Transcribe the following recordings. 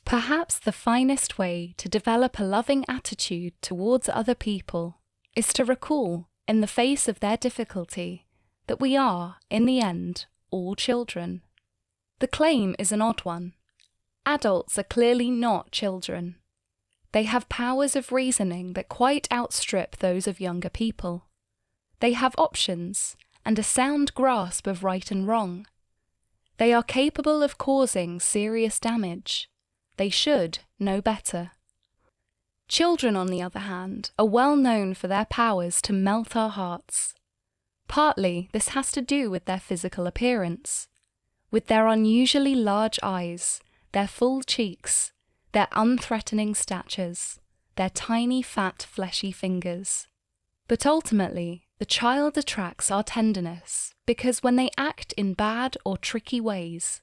Perhaps the finest way to develop a loving attitude towards other people is to recall, in the face of their difficulty, that we are, in the end, all children. The claim is an odd one. Adults are clearly not children. They have powers of reasoning that quite outstrip those of younger people. They have options and a sound grasp of right and wrong. They are capable of causing serious damage. They should know better. Children, on the other hand, are well known for their powers to melt our hearts. Partly this has to do with their physical appearance, with their unusually large eyes, their full cheeks, their unthreatening statures, their tiny, fat, fleshy fingers. But ultimately, the child attracts our tenderness because when they act in bad or tricky ways,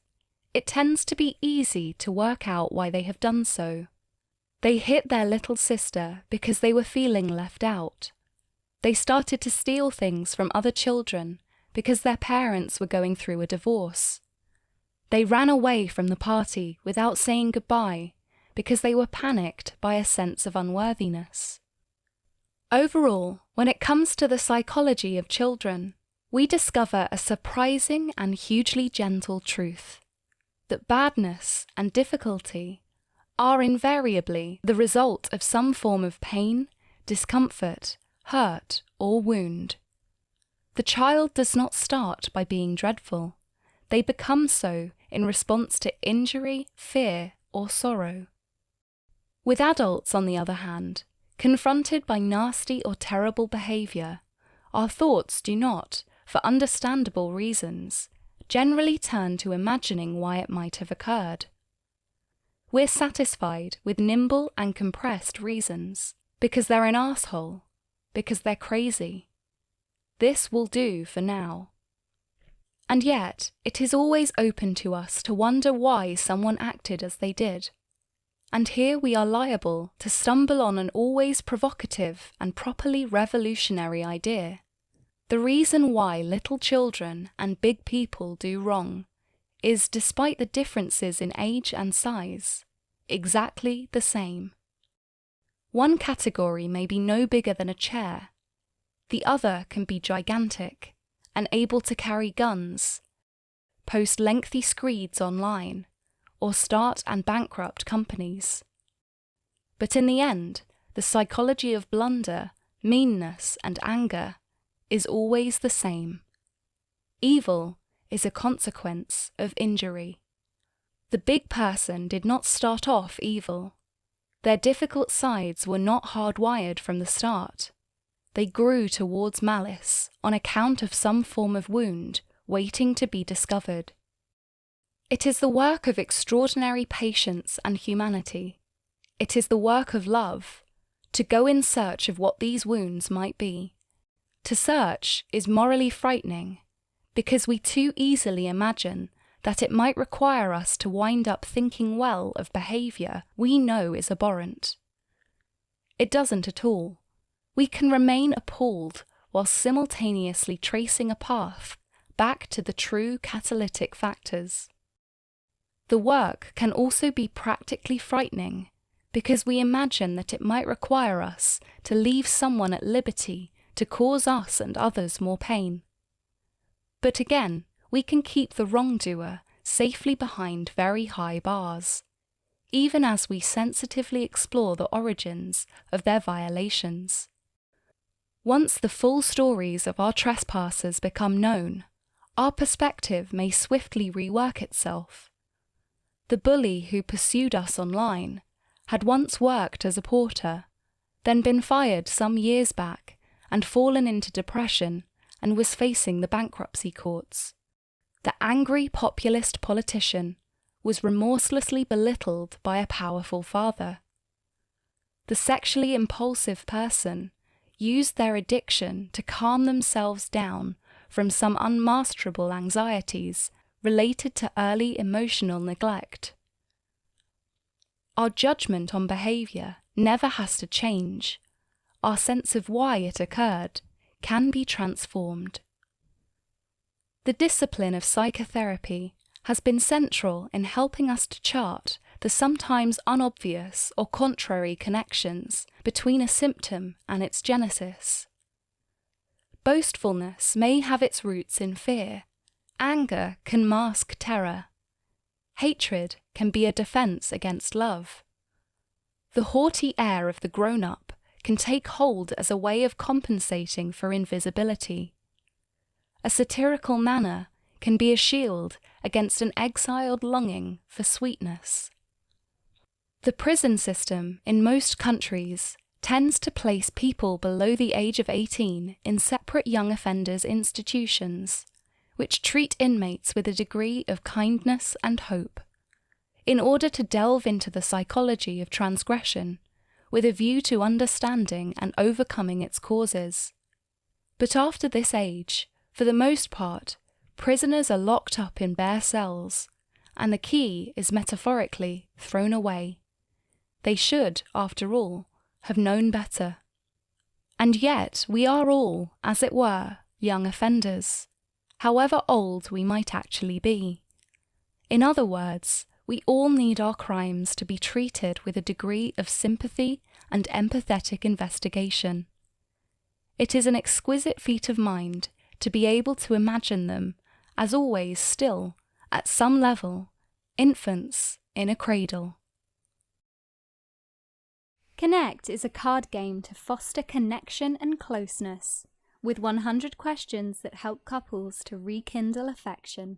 it tends to be easy to work out why they have done so. They hit their little sister because they were feeling left out. They started to steal things from other children because their parents were going through a divorce. They ran away from the party without saying goodbye because they were panicked by a sense of unworthiness. Overall, when it comes to the psychology of children, we discover a surprising and hugely gentle truth: that badness and difficulty are invariably the result of some form of pain, discomfort, hurt, or wound. The child does not start by being dreadful. They become so in response to injury, fear, or sorrow. With adults, on the other hand, confronted by nasty or terrible behaviour, our thoughts do not, for understandable reasons, generally turn to imagining why it might have occurred. We're satisfied with nimble and compressed reasons, because they're an arsehole, because they're crazy. This will do for now. And yet, it is always open to us to wonder why someone acted as they did. And here we are liable to stumble on an always provocative and properly revolutionary idea. The reason why little children and big people do wrong is, despite the differences in age and size, exactly the same. One category may be no bigger than a chair. The other can be gigantic and able to carry guns, post lengthy screeds online, or start and bankrupt companies. But in the end, the psychology of blunder, meanness, and anger is always the same. Evil is a consequence of injury. The big person did not start off evil. Their difficult sides were not hardwired from the start. They grew towards malice on account of some form of wound waiting to be discovered. It is the work of extraordinary patience and humanity. It is the work of love to go in search of what these wounds might be. To search is morally frightening because we too easily imagine that it might require us to wind up thinking well of behaviour we know is abhorrent. It doesn't at all. We can remain appalled while simultaneously tracing a path back to the true catalytic factors. The work can also be practically frightening because we imagine that it might require us to leave someone at liberty to cause us and others more pain. But again, we can keep the wrongdoer safely behind very high bars, even as we sensitively explore the origins of their violations. Once the full stories of our trespassers become known, our perspective may swiftly rework itself. The bully who pursued us online had once worked as a porter, then been fired some years back and fallen into depression and was facing the bankruptcy courts. The angry populist politician was remorselessly belittled by a powerful father. The sexually impulsive person used their addiction to calm themselves down from some unmasterable anxieties related to early emotional neglect. Our judgment on behaviour never has to change. Our sense of why it occurred can be transformed. The discipline of psychotherapy has been central in helping us to chart the sometimes unobvious or contrary connections between a symptom and its genesis. Boastfulness may have its roots in fear. Anger can mask terror. Hatred can be a defense against love. The haughty air of the grown-up can take hold as a way of compensating for invisibility. A satirical manner can be a shield against an exiled longing for sweetness. The prison system in most countries tends to place people below the age of 18 in separate young offenders institutions, which treat inmates with a degree of kindness and hope, in order to delve into the psychology of transgression, with a view to understanding and overcoming its causes. But after this age, for the most part, prisoners are locked up in bare cells, and the key is metaphorically thrown away. They should, after all, have known better. And yet we are all, as it were, young offenders, however old we might actually be. In other words, we all need our crimes to be treated with a degree of sympathy and empathetic investigation. It is an exquisite feat of mind to be able to imagine them, as always still, at some level, infants in a cradle. Connect is a card game to foster connection and closeness, with 100 questions that help couples to rekindle affection.